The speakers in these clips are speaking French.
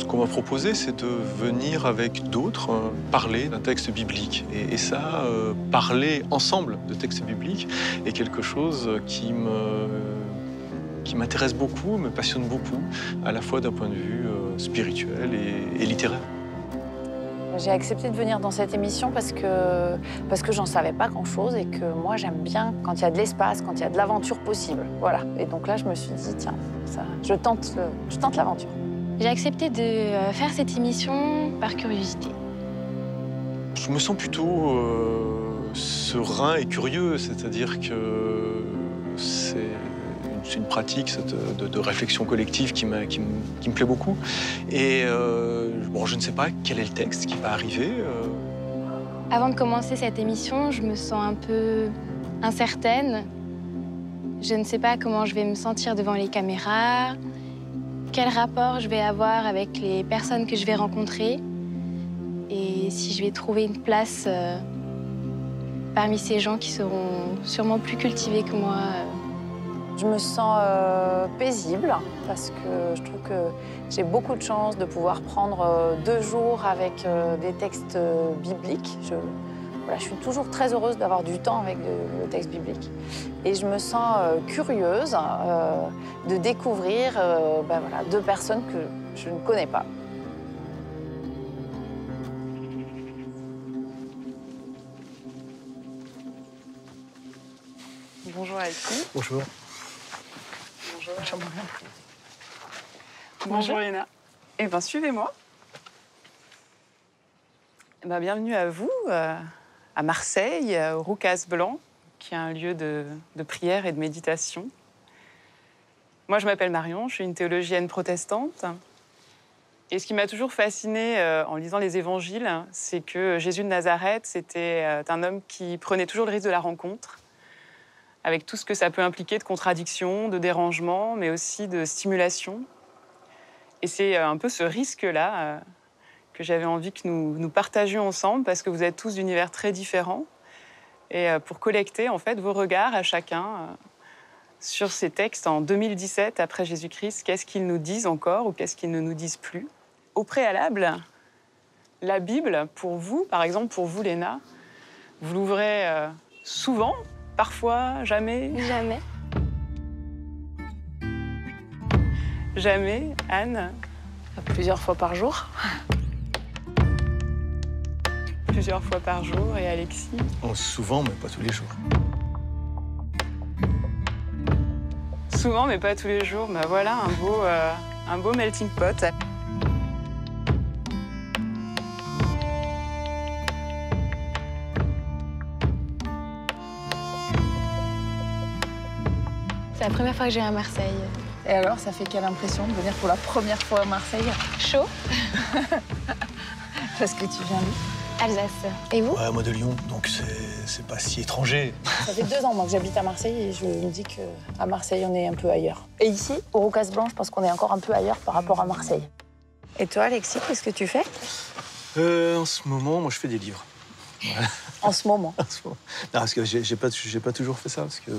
qu'on m'a proposé, c'est de venir avec d'autres parler d'un texte biblique. Et ça, parler ensemble de textes bibliques est quelque chose qui m'intéresse beaucoup, me passionne beaucoup, à la fois d'un point de vue spirituel et littéraire. J'ai accepté de venir dans cette émission parce que j'en savais pas grand-chose et que moi, j'aime bien quand il y a de l'espace, quand il y a de l'aventure possible. Voilà. Et donc là, je me suis dit, tiens, ça, je tente l'aventure. J'ai accepté de faire cette émission par curiosité. Je me sens plutôt serein et curieux, c'est-à-dire que c'est une pratique de réflexion collective qui me plaît beaucoup. Et bon, je ne sais pas quel est le texte qui va arriver. Avant de commencer cette émission, je me sens un peu incertaine. Je ne sais pas comment je vais me sentir devant les caméras, quel rapport je vais avoir avec les personnes que je vais rencontrer et si je vais trouver une place parmi ces gens qui seront sûrement plus cultivés que moi. Je me sens paisible parce que je trouve que j'ai beaucoup de chance de pouvoir prendre 2 jours avec des textes bibliques. Je suis toujours très heureuse d'avoir du temps avec le texte biblique. Et je me sens curieuse de découvrir 2 personnes que je ne connais pas. Bonjour Alexis. Bonjour. Bonjour. Bonjour Léna. Eh bien, suivez-moi. Bienvenue à vous, à Marseille, au Roucas Blanc, qui est un lieu de prière et de méditation. Moi, je m'appelle Marion, je suis une théologienne protestante. Et ce qui m'a toujours fascinée en lisant les évangiles, c'est que Jésus de Nazareth, c'était un homme qui prenait toujours le risque de la rencontre, avec tout ce que ça peut impliquer de contradiction, de dérangement, mais aussi de stimulation. Et c'est un peu ce risque-là que j'avais envie que nous partagions ensemble, parce que vous êtes tous d'univers très différents, et pour collecter en fait vos regards à chacun sur ces textes en 2017, après Jésus-Christ, qu'est-ce qu'ils nous disent encore ou qu'est-ce qu'ils ne nous disent plus. Au préalable, la Bible, pour vous, par exemple pour vous Léna, vous l'ouvrez souvent, parfois, jamais. Jamais. Jamais, Anne. Plusieurs fois par jour. Plusieurs fois par jour, et Alexis. Oh, souvent, mais pas tous les jours. Souvent, mais pas tous les jours. Voilà un beau melting pot. C'est la première fois que je viens à Marseille. Et alors, ça fait quelle impression de venir pour la première fois à Marseille? Chaud. Parce que tu viens d'où? Alsace. Et vous? Ouais, moi de Lyon, donc c'est pas si étranger. Ça fait 2 ans moi, que j'habite à Marseille et je me dis qu'à Marseille, on est un peu ailleurs. Et ici, au Roucas Blanc, je pense qu'on est encore un peu ailleurs par rapport à Marseille. Et toi, Alexis, qu'est-ce que tu fais? En ce moment, moi, je fais des livres. Voilà. En ce moment? En ce moment. Non, parce que j'ai pas toujours fait ça, parce que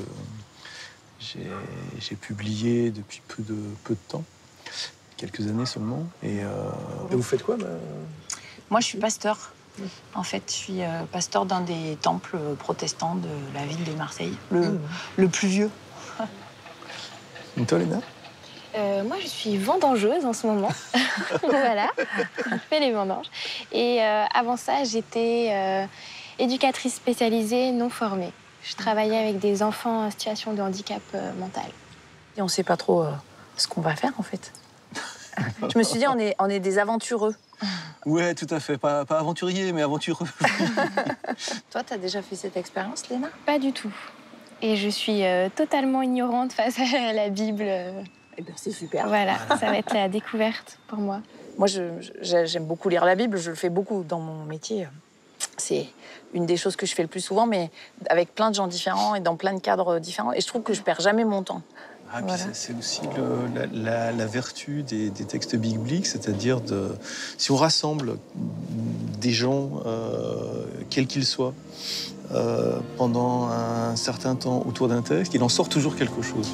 j'ai publié depuis peu de temps, quelques années seulement. Et vous faites quoi Moi, je suis pasteur. En fait, je suis pasteur d'un des temples protestants de la ville de Marseille, le plus vieux. Et toi, Léna? Moi, je suis vendangeuse en ce moment. Voilà, je fais les vendanges. Et avant ça, j'étais éducatrice spécialisée non formée. Je travaillais avec des enfants en situation de handicap mental. Et on ne sait pas trop ce qu'on va faire, en fait. Je me suis dit, on est des aventureux. Ouais, tout à fait. Pas aventurier, mais aventureux. Toi, tu as déjà fait cette expérience, Léna? Pas du tout. Et je suis totalement ignorante face à la Bible. Eh bien, c'est super. Voilà, ça va être la découverte pour moi. Moi, j'aime beaucoup lire la Bible. Je le fais beaucoup dans mon métier. C'est une des choses que je fais le plus souvent, mais avec plein de gens différents et dans plein de cadres différents. Et je trouve que je perds jamais mon temps. Ah, voilà. C'est aussi la vertu des textes bibliques, c'est-à-dire si on rassemble des gens, quels qu'ils soient, pendant un certain temps autour d'un texte, il en sort toujours quelque chose.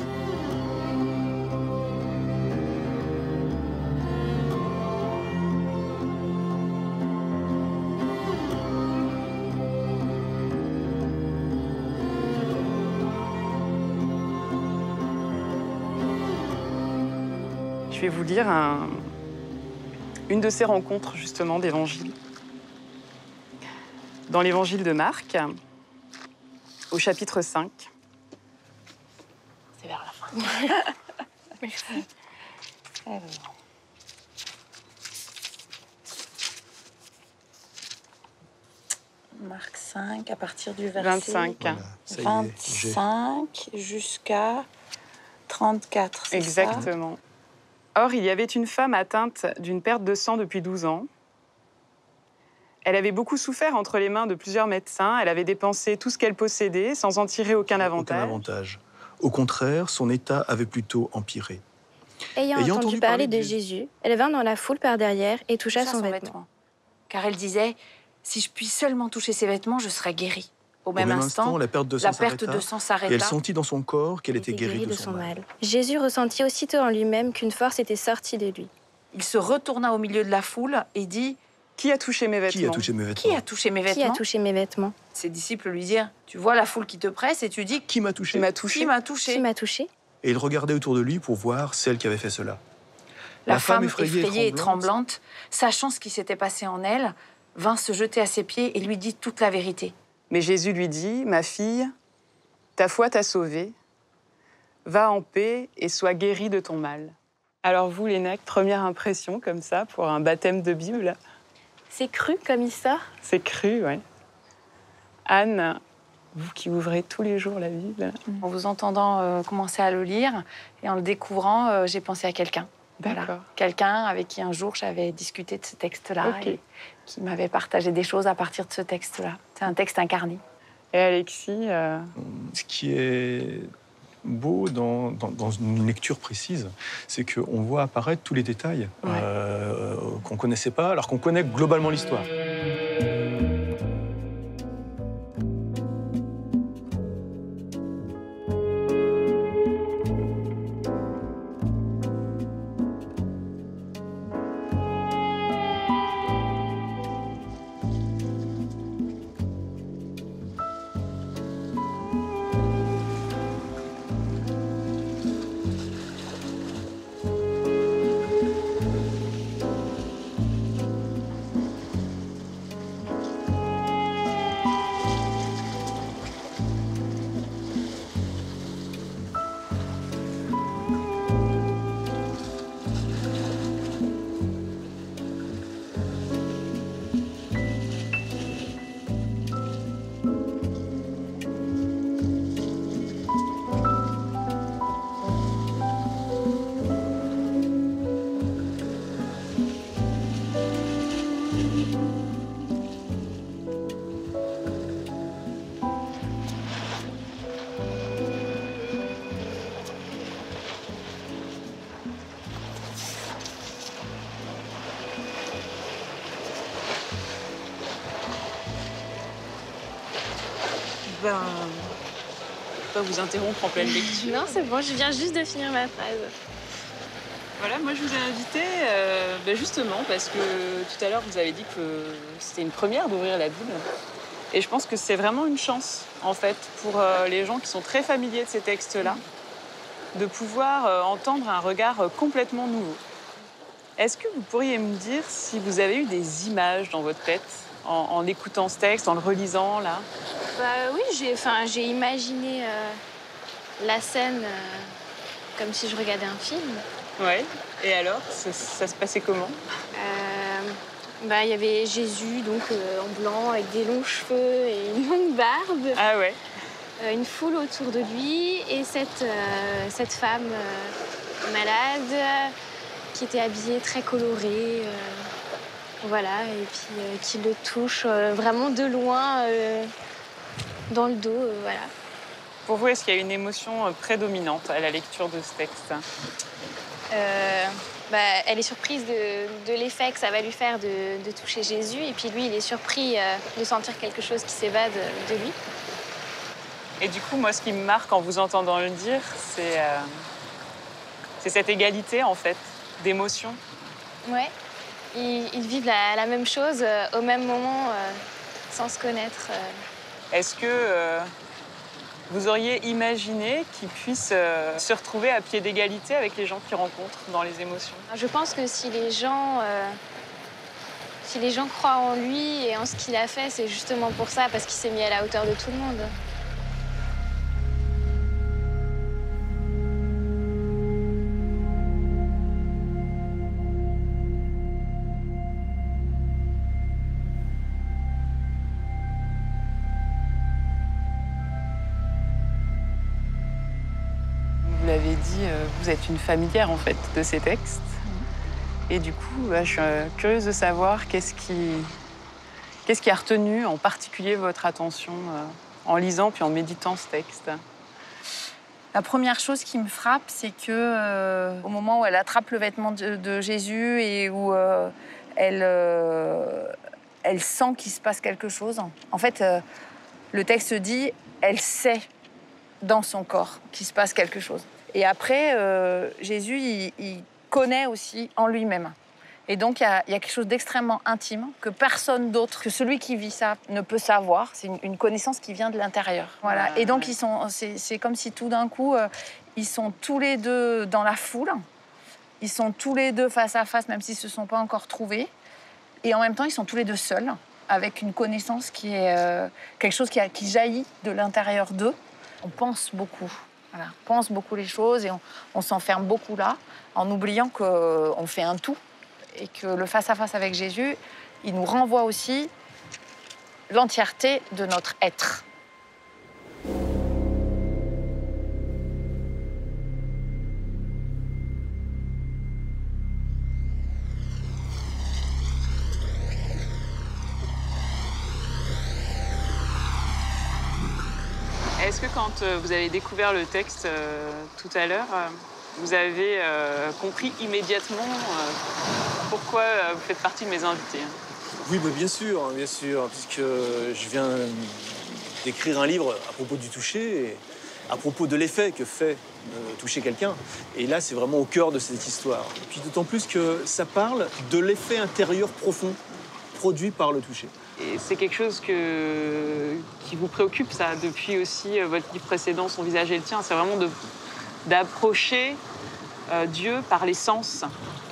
Je vais vous lire une de ces rencontres, justement, d'évangile. Dans l'évangile de Marc, au chapitre 5. C'est vers la fin. Merci. Alors. Marc 5, à partir du verset 25. Voilà, ça y est, 25 jusqu'à 34, c'est ça? Exactement. Or, il y avait une femme atteinte d'une perte de sang depuis 12 ans. Elle avait beaucoup souffert entre les mains de plusieurs médecins. Elle avait dépensé tout ce qu'elle possédait sans en tirer aucun avantage. Aucun avantage. Au contraire, son état avait plutôt empiré. Ayant entendu parler de Jésus, elle vint dans la foule par derrière et toucha son vêtement. Car elle disait, si je puis seulement toucher ses vêtements, je serai guérie. Au même instant, la perte de sang s'arrêta, et elle sentit dans son corps qu'elle était guérie de son mal. Jésus ressentit aussitôt en lui-même qu'une force était sortie de lui. Il se retourna au milieu de la foule et dit, Qui a touché mes vêtements? Qui a touché mes vêtements? qui a touché mes Qui vêtements? a touché mes vêtements? Ses disciples lui dirent, tu vois la foule qui te presse et tu dis, Qui m'a touché? Qui m'a touché? qui m'a touché? Qui m'a touché? Et il regardait autour de lui pour voir celle qui avait fait cela. La femme, effrayée et tremblante, sachant ce qui s'était passé en elle, vint se jeter à ses pieds et lui dit toute la vérité. Mais Jésus lui dit, ma fille, ta foi t'a sauvée. Va en paix et sois guérie de ton mal. Alors vous, Lénac, première impression comme ça pour un baptême de Bible? C'est cru comme histoire? C'est cru, oui. Anne, vous qui ouvrez tous les jours la Bible. En vous entendant commencer à le lire et en le découvrant, j'ai pensé à quelqu'un. D'accord. Voilà. Quelqu'un avec qui un jour j'avais discuté de ce texte-là Ok. et qui m'avait partagé des choses à partir de ce texte-là. C'est un texte incarné. Et Alexis, Ce qui est beau dans une lecture précise, c'est qu'on voit apparaître tous les détails qu'on ne connaissait pas, alors qu'on connaît globalement l'histoire. je vais pas vous interrompre en pleine lecture. Non, c'est bon, je viens juste de finir ma phrase. Voilà, moi je vous ai invité justement parce que tout à l'heure vous avez dit que c'était une première d'ouvrir la Bible. Et je pense que c'est vraiment une chance, en fait, pour les gens qui sont très familiers de ces textes-là, de pouvoir entendre un regard complètement nouveau. Est-ce que vous pourriez me dire si vous avez eu des images dans votre tête en écoutant ce texte, en le relisant, là? Bah oui, j'ai imaginé la scène comme si je regardais un film. Ouais. Et alors, ça se passait comment? Il y avait Jésus donc en blanc avec des longs cheveux et une longue barbe. Ah ouais. Une foule autour de lui et cette femme malade qui était habillée très colorée. Voilà, et puis qui le touche vraiment de loin dans le dos. Voilà. Pour vous, est-ce qu'il y a une émotion prédominante à la lecture de ce texte? Elle est surprise de l'effet que ça va lui faire de toucher Jésus. Et puis lui, il est surpris de sentir quelque chose qui s'évade de lui. Et du coup, moi, ce qui me marque en vous entendant le dire, c'est cette égalité, en fait, d'émotions. Ouais. Ils vivent la même chose au même moment, sans se connaître. Est-ce que vous auriez imaginé qu'ils puissent se retrouver à pied d'égalité avec les gens qu'ils rencontrent dans les émotions? Je pense que si les gens croient en lui et en ce qu'il a fait, c'est justement pour ça, parce qu'il s'est mis à la hauteur de tout le monde. Vous l'avez dit, vous êtes une familière en fait de ces textes. Et du coup, je suis curieuse de savoir qu'est-ce qui a retenu en particulier votre attention en lisant puis en méditant ce texte. La première chose qui me frappe, c'est que au moment où elle attrape le vêtement de Jésus et où elle sent qu'il se passe quelque chose, en fait, le texte dit, elle sait dans son corps qu'il se passe quelque chose. Et après, Jésus, il connaît aussi en lui-même. Et donc, il y a quelque chose d'extrêmement intime que personne d'autre que celui qui vit ça ne peut savoir. C'est une connaissance qui vient de l'intérieur. Voilà. Et donc, c'est comme si tout d'un coup, ils sont tous les deux dans la foule. Ils sont tous les deux face à face, même s'ils ne se sont pas encore trouvés. Et en même temps, ils sont tous les deux seuls, avec une connaissance qui est quelque chose qui jaillit de l'intérieur d'eux. On pense beaucoup. Voilà. On pense beaucoup les choses et on s'enferme beaucoup là, en oubliant qu'on fait un tout. Et que le face-à-face avec Jésus, il nous renvoie aussi l'entièreté de notre être. Est-ce que quand vous avez découvert le texte tout à l'heure, vous avez compris immédiatement pourquoi vous faites partie de mes invités? Oui, mais bien sûr, puisque je viens d'écrire un livre à propos du toucher, et à propos de l'effet que fait toucher quelqu'un. Et là, c'est vraiment au cœur de cette histoire. Et puis d'autant plus que ça parle de l'effet intérieur profond produit par le toucher. Et c'est quelque chose qui vous préoccupe, ça, depuis aussi votre livre précédent, Son visage et le tien. C'est vraiment d'approcher Dieu par les sens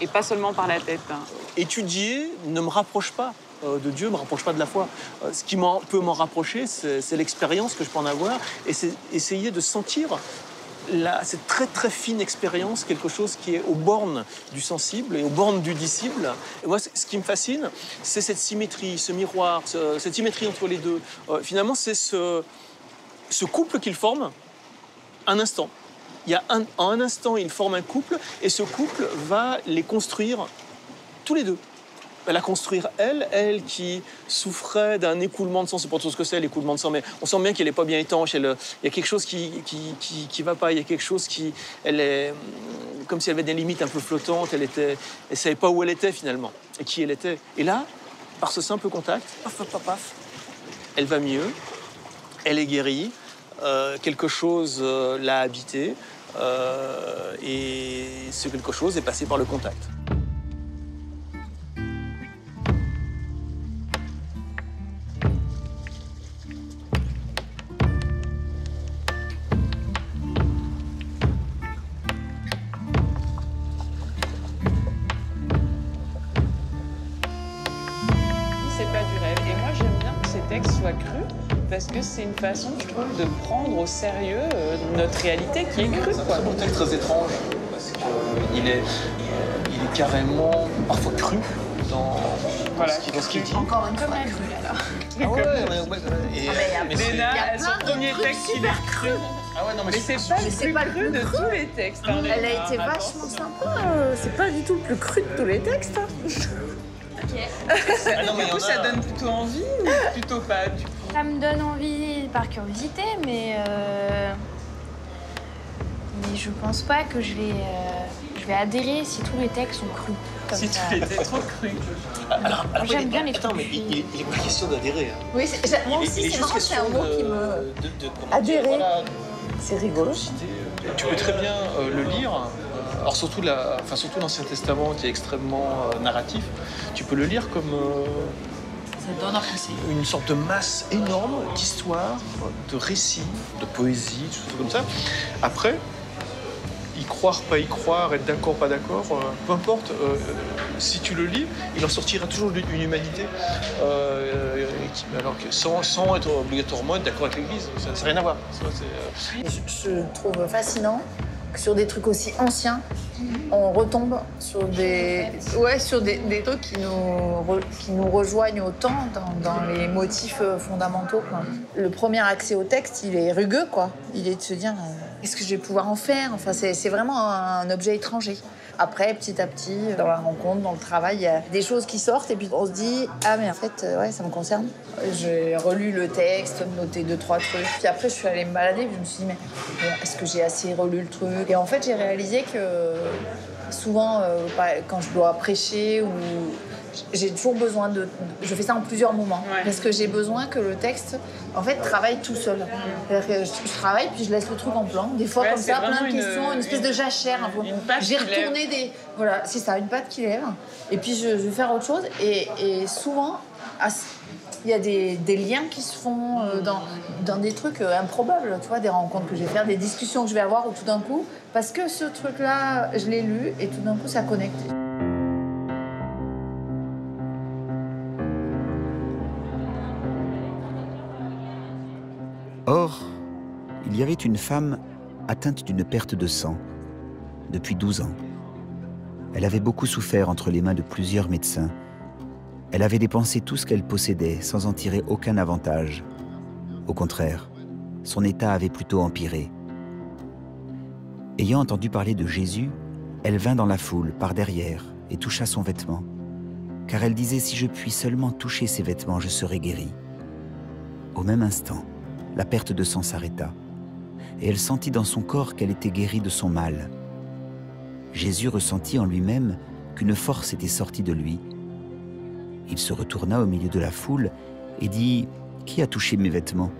et pas seulement par la tête. Étudier ne me rapproche pas de Dieu, ne me rapproche pas de la foi. Ce qui peut m'en rapprocher, c'est l'expérience que je peux en avoir et c'est essayer de sentir cette très très fine expérience, quelque chose qui est aux bornes du sensible et aux bornes du disciple. Et moi, ce qui me fascine, c'est cette symétrie, ce miroir, cette symétrie entre les deux. Finalement, c'est ce couple qu'ils forment un instant. En un instant, ils forment un couple et ce couple va les construire tous les deux. Va la construire elle qui souffrait d'un écoulement de sang. C'est pas tout ce que c'est, l'écoulement de sang, mais on sent bien qu'elle n'est pas bien étanche. Il y a quelque chose qui va pas. Il y a quelque chose elle est comme si elle avait des limites un peu flottantes. Elle savait pas où elle était finalement et qui elle était. Et là, par ce simple contact, paf, paf, paf, paf, elle va mieux. Elle est guérie. Quelque chose l'a habitée. Et ce quelque chose est passé par le contact. C'est pas du rêve. Et moi, j'aime bien que ces textes soient crus parce que c'est une façon, je trouve, de prendre au sérieux notre réalité qui est crue. C'est un texte très étrange parce qu'il est carrément parfois cru dans ce qu'il dit. Encore une fois, cru alors. Ah ouais. Léna, son premier texte, il est cru. Ah ouais, non, mais c'est pas le plus cru de tous les textes. Hein, Elle a été vachement sympa. C'est pas du tout le plus cru de tous les textes. Du coup, ça donne plutôt envie ou plutôt pas du coup? Ça me donne envie par curiosité, mais je pense pas que je vais adhérer si tous les textes sont crus. Si tu étais trop cru. Alors, j'aime bien les trucs. Attends, mais il est pas question d'adhérer. Hein. Oui, moi aussi, c'est marrant, c'est un mot qui me... Adhérer. C'est rigolo. Tu peux très bien le lire. Alors surtout l'Ancien Testament qui est extrêmement narratif, tu peux le lire comme Ça donne apprécier. Une sorte de masse énorme d'histoires, de récits, de poésie, des choses comme ça. Après, y croire, pas y croire, être d'accord, pas d'accord, peu importe, si tu le lis, il en sortira toujours une humanité, alors que sans être obligatoirement être d'accord avec l'Église, ça n'a rien à voir. Je trouve fascinant que sur des trucs aussi anciens, on retombe sur des trucs qui nous rejoignent autant dans les motifs fondamentaux, quoi. Le premier accès au texte, il est rugueux, quoi. Il est de se dire qu'est-ce que je vais pouvoir en faire. Enfin, c'est vraiment un objet étranger. Après, petit à petit, dans la rencontre, dans le travail, il y a des choses qui sortent et puis on se dit ah mais en fait ouais, ça me concerne. J'ai relu le texte, noté 2-3 trucs. Puis après, je suis allée me balader, puis je me suis dit mais est-ce que j'ai assez relu le truc? Et en fait, j'ai réalisé que souvent, quand je dois prêcher ou j'ai toujours besoin je fais ça en plusieurs moments. Ouais. Parce que j'ai besoin que le texte, en fait, travaille tout seul. C'est-à-dire que je travaille, puis je laisse le truc en plan. Des fois, comme ça, plein de questions, une espèce de jachère. J'ai retourné des... Voilà, c'est ça, une patte qui lève. Et puis, je vais faire autre chose. Et souvent, il y a des liens qui se font dans des trucs improbables, tu vois, des rencontres que je vais faire, des discussions que je vais avoir, où tout d'un coup, parce que ce truc-là, je l'ai lu, et tout d'un coup, ça connecte. Or, il y avait une femme atteinte d'une perte de sang depuis 12 ans. Elle avait beaucoup souffert entre les mains de plusieurs médecins. Elle avait dépensé tout ce qu'elle possédait sans en tirer aucun avantage. Au contraire, son état avait plutôt empiré. Ayant entendu parler de Jésus, elle vint dans la foule par derrière et toucha son vêtement, car elle disait « Si je puis seulement toucher ses vêtements, je serai guérie ». Au même instant, la perte de sang s'arrêta, et elle sentit dans son corps qu'elle était guérie de son mal. Jésus ressentit en lui-même qu'une force était sortie de lui. Il se retourna au milieu de la foule et dit « Qui a touché mes vêtements ?»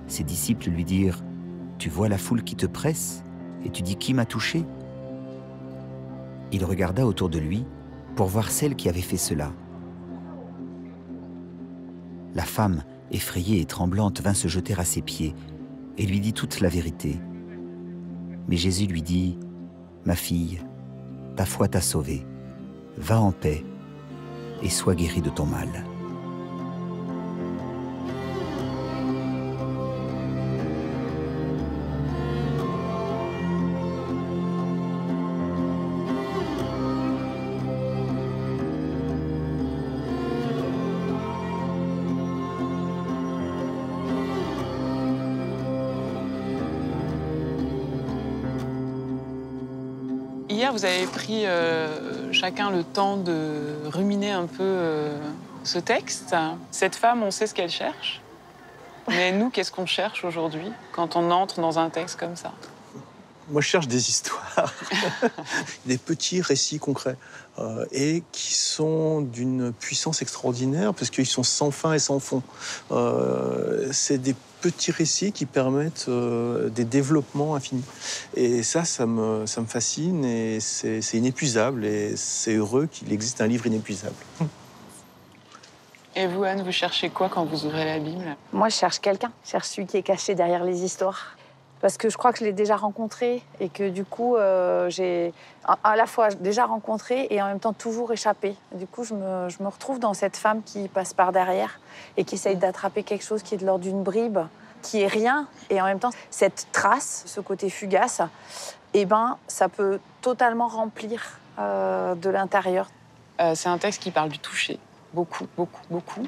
Ses disciples lui dirent « Tu vois la foule qui te presse et tu dis « Qui m'a touché ?» Il regarda autour de lui pour voir celle qui avait fait cela. La femme, effrayée et tremblante, vint se jeter à ses pieds et lui dit toute la vérité. Mais Jésus lui dit « Ma fille, ta foi t'a sauvée. Va en paix et sois guérie de ton mal. » Hier, vous avez pris chacun le temps de ruminer un peu ce texte. Cette femme, on sait ce qu'elle cherche. Mais nous, qu'est-ce qu'on cherche aujourd'hui quand on entre dans un texte comme ça? Moi, je cherche des histoires, des petits récits concrets, et qui sont d'une puissance extraordinaire, parce qu'ils sont sans fin et sans fond. C'est des petits récits qui permettent des développements infinis. Et ça me fascine, et c'est inépuisable, et c'est heureux qu'il existe un livre inépuisable. Et vous, Anne, vous cherchez quoi quand vous ouvrez la Bible? Moi, je cherche quelqu'un. Je cherche celui qui est caché derrière les histoires. Parce que je crois que je l'ai déjà rencontré et que du coup, j'ai à la fois déjà rencontré et en même temps toujours échappé. Du coup, je me retrouve dans cette femme qui passe par derrière et qui essaye d'attraper quelque chose qui est de l'ordre d'une bribe, qui est rien. Et en même temps, cette trace, ce côté fugace, eh ben, ça peut totalement remplir de l'intérieur. C'est un texte qui parle du toucher. Beaucoup, beaucoup, beaucoup.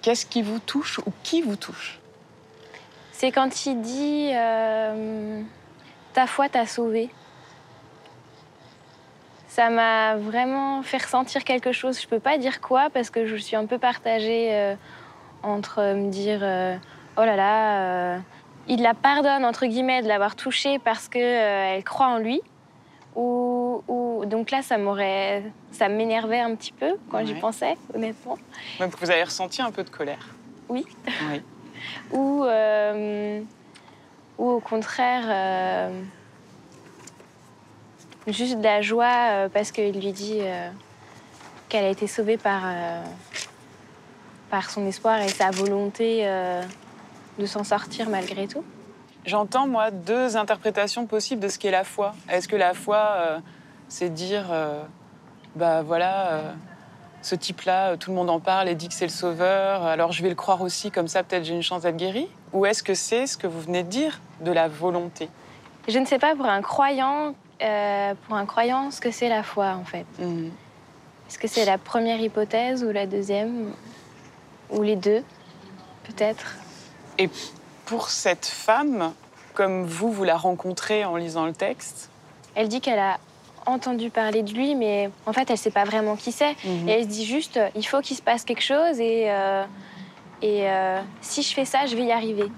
Qu'est-ce qui vous touche ou qui vous touche? C'est quand il dit ta foi t'a sauvé. Ça m'a vraiment fait ressentir quelque chose. Je peux pas dire quoi parce que je suis un peu partagée entre me dire oh là là, il la pardonne entre guillemets de l'avoir touchée parce que elle croit en lui. Ou donc là ça m'énervait un petit peu quand j'y pensais honnêtement. Même vous avez ressenti un peu de colère. Oui. Oui. Ou au contraire, juste de la joie parce qu'il lui dit qu'elle a été sauvée par son espoir et sa volonté de s'en sortir malgré tout. J'entends, moi, deux interprétations possibles de ce qu'est la foi. Est-ce que la foi, c'est dire, ce type-là, tout le monde en parle et dit que c'est le sauveur, alors je vais le croire aussi, comme ça peut-être j'ai une chance d'être guérie? Ou est-ce que c'est ce que vous venez de dire, de la volonté? Je ne sais pas pour un croyant ce que c'est la foi, en fait. Est-ce que c'est la première hypothèse ou la deuxième? Ou les deux, peut-être? Et pour cette femme, comme vous la rencontrez en lisant le texte? Elle dit qu'elle a entendu parler de lui, mais en fait, elle ne sait pas vraiment qui c'est. Et elle se dit juste, il faut qu'il se passe quelque chose et si je fais ça, je vais y arriver.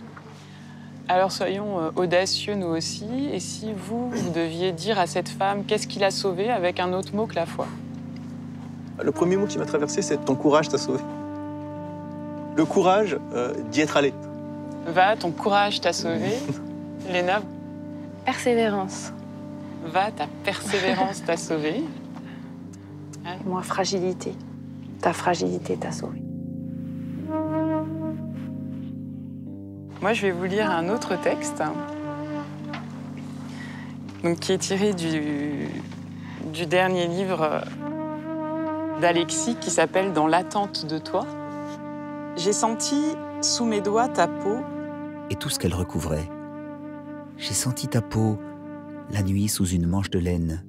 Alors soyons audacieux, nous aussi. Et si vous deviez dire à cette femme qu'est-ce qui l'a sauvée avec un autre mot que la foi? Le premier mot qui m'a traversé, c'est « ton courage t'a sauvé ». Le courage d'y être allé. Va, ton courage t'a sauvé. Léna? Persévérance. Va, ta persévérance t'a sauvé. Moi, fragilité. Ta fragilité t'a sauvé. Moi, je vais vous lire un autre texte, donc, qui est tiré du dernier livre d'Alexis, qui s'appelle « Dans l'attente de toi ». J'ai senti sous mes doigts ta peau. Et tout ce qu'elle recouvrait. J'ai senti ta peau la nuit sous une manche de laine.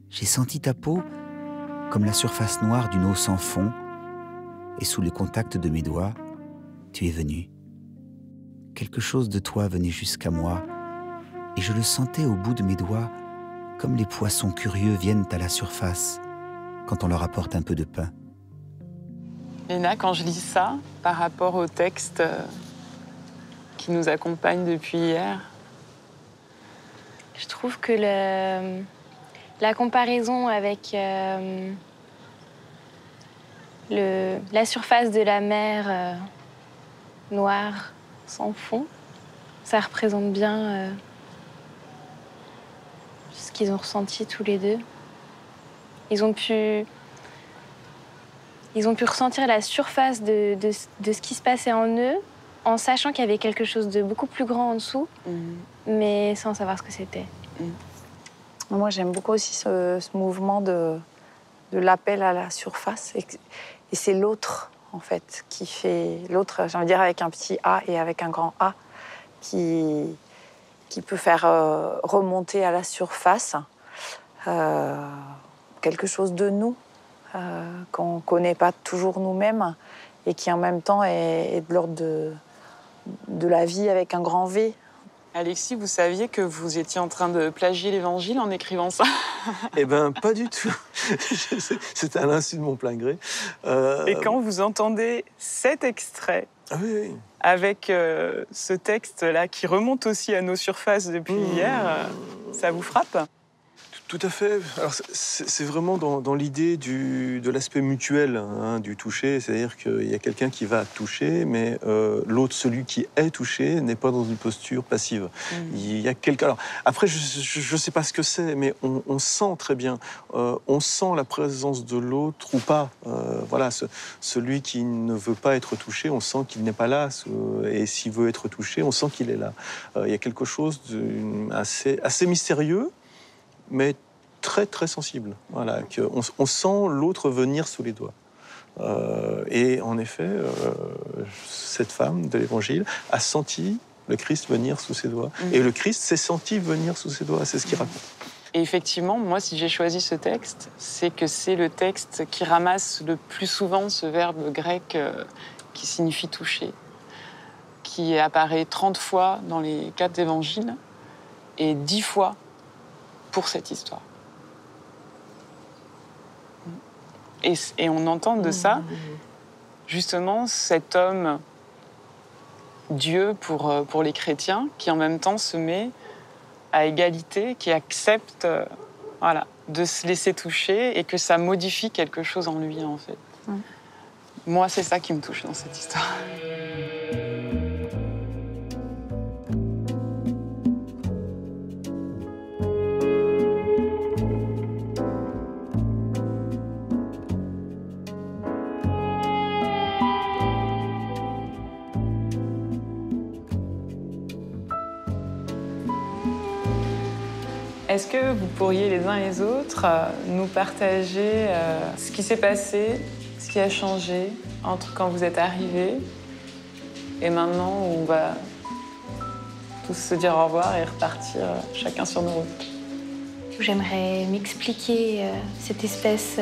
J'ai senti ta peau comme la surface noire d'une eau sans fond, et sous le contact de mes doigts, tu es venu. Quelque chose de toi venait jusqu'à moi, et je le sentais au bout de mes doigts, comme les poissons curieux viennent à la surface quand on leur apporte un peu de pain. Léna, quand je lis ça, par rapport au texte qui nous accompagne depuis hier, je trouve que la comparaison avec la surface de la mer noire sans fond, ça représente bien ce qu'ils ont ressenti tous les deux. Ils ont pu ressentir la surface de ce qui se passait en eux, en sachant qu'il y avait quelque chose de beaucoup plus grand en dessous, mais sans savoir ce que c'était. Moi, j'aime beaucoup aussi ce mouvement de l'appel à la surface. Et c'est l'autre, en fait, qui fait... L'autre, j'ai envie de dire, avec un petit A et avec un grand A, qui peut faire remonter à la surface quelque chose de nous, qu'on ne connaît pas toujours nous-mêmes, et qui, en même temps, est de l'ordre de la vie avec un grand V. Alexis, vous saviez que vous étiez en train de plagier l'Évangile en écrivant ça? Eh bien, pas du tout. C'était à l'insu de mon plein gré. Et quand vous entendez cet extrait, oui. Avec ce texte-là qui remonte aussi à nos surfaces depuis hier, ça vous frappe? Tout à fait. Alors, c'est vraiment dans l'idée de l'aspect mutuel du toucher, c'est-à-dire qu'il y a quelqu'un qui va toucher, mais l'autre, celui qui est touché, n'est pas dans une posture passive. Il y a quelqu'un. Alors, après, je ne sais pas ce que c'est, mais on sent très bien, on sent la présence de l'autre ou pas. Voilà, celui qui ne veut pas être touché, on sent qu'il n'est pas là, et s'il veut être touché, on sent qu'il est là. Il y a quelque chose assez mystérieux, mais très, très sensible. Voilà, on sent l'autre venir sous les doigts. Et en effet, cette femme de l'Évangile a senti le Christ venir sous ses doigts. Et le Christ s'est senti venir sous ses doigts, c'est ce qu'il raconte. Et effectivement, moi, si j'ai choisi ce texte, c'est que c'est le texte qui ramasse le plus souvent ce verbe grec qui signifie toucher, qui apparaît 30 fois dans les 4 évangiles et 10 fois pour cette histoire. Et on entend de ça, justement, cet homme, Dieu pour les chrétiens, qui en même temps se met à égalité, qui accepte de se laisser toucher et que ça modifie quelque chose en lui, en fait. Moi, c'est ça qui me touche dans cette histoire. Est-ce que vous pourriez les uns et les autres nous partager ce qui s'est passé, ce qui a changé entre quand vous êtes arrivés et maintenant où on va tous se dire au revoir et repartir chacun sur nos routes? J'aimerais m'expliquer cette espèce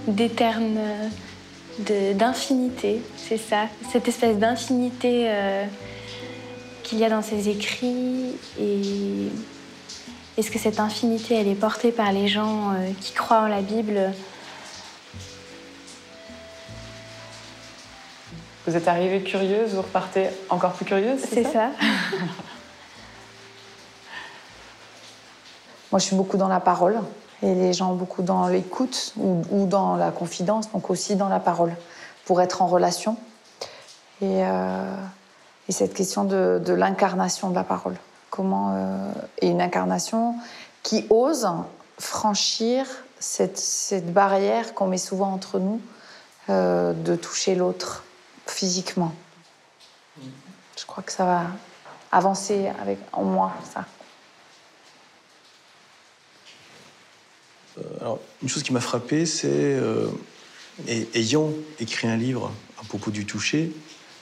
d'éterne, d'infinité, c'est ça, cette espèce d'infinité qu'il y a dans ces écrits. Et est-ce que cette infinité, elle est portée par les gens qui croient en la Bible? Vous êtes arrivée curieuse, vous repartez encore plus curieuse, c'est ça? Moi, je suis beaucoup dans la parole et les gens beaucoup dans l'écoute ou dans la confidence, donc aussi dans la parole, pour être en relation. Et cette question de l'incarnation de la parole. Et une incarnation qui ose franchir cette barrière qu'on met souvent entre nous de toucher l'autre physiquement. Je crois que ça va avancer en moi, ça. Alors, une chose qui m'a frappé, c'est, ayant écrit un livre à propos du toucher,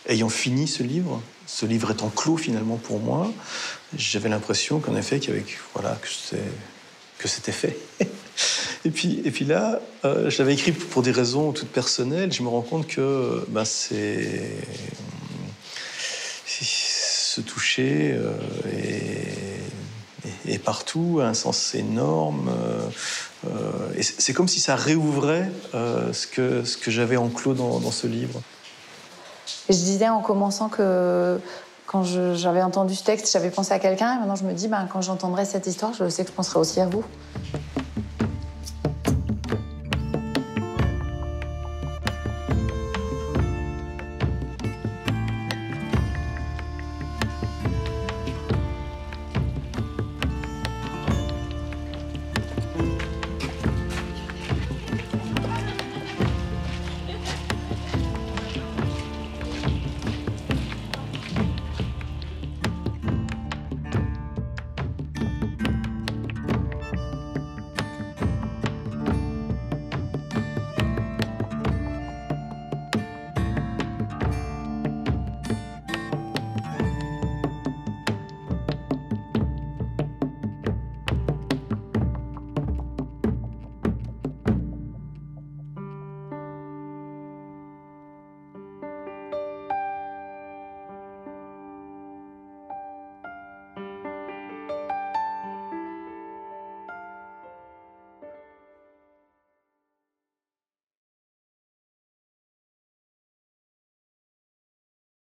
ayant fini ce livre étant clos finalement pour moi, j'avais l'impression qu'en effet, que c'était fait. Et puis là, je l'avais écrit pour des raisons toutes personnelles. Je me rends compte que ce toucher est partout, a un sens énorme. Et c'est comme si ça réouvrait ce que j'avais enclos dans ce livre. Et je disais en commençant que quand j'avais entendu ce texte, j'avais pensé à quelqu'un, et maintenant je me dis, quand j'entendrai cette histoire, je sais que je penserai aussi à vous.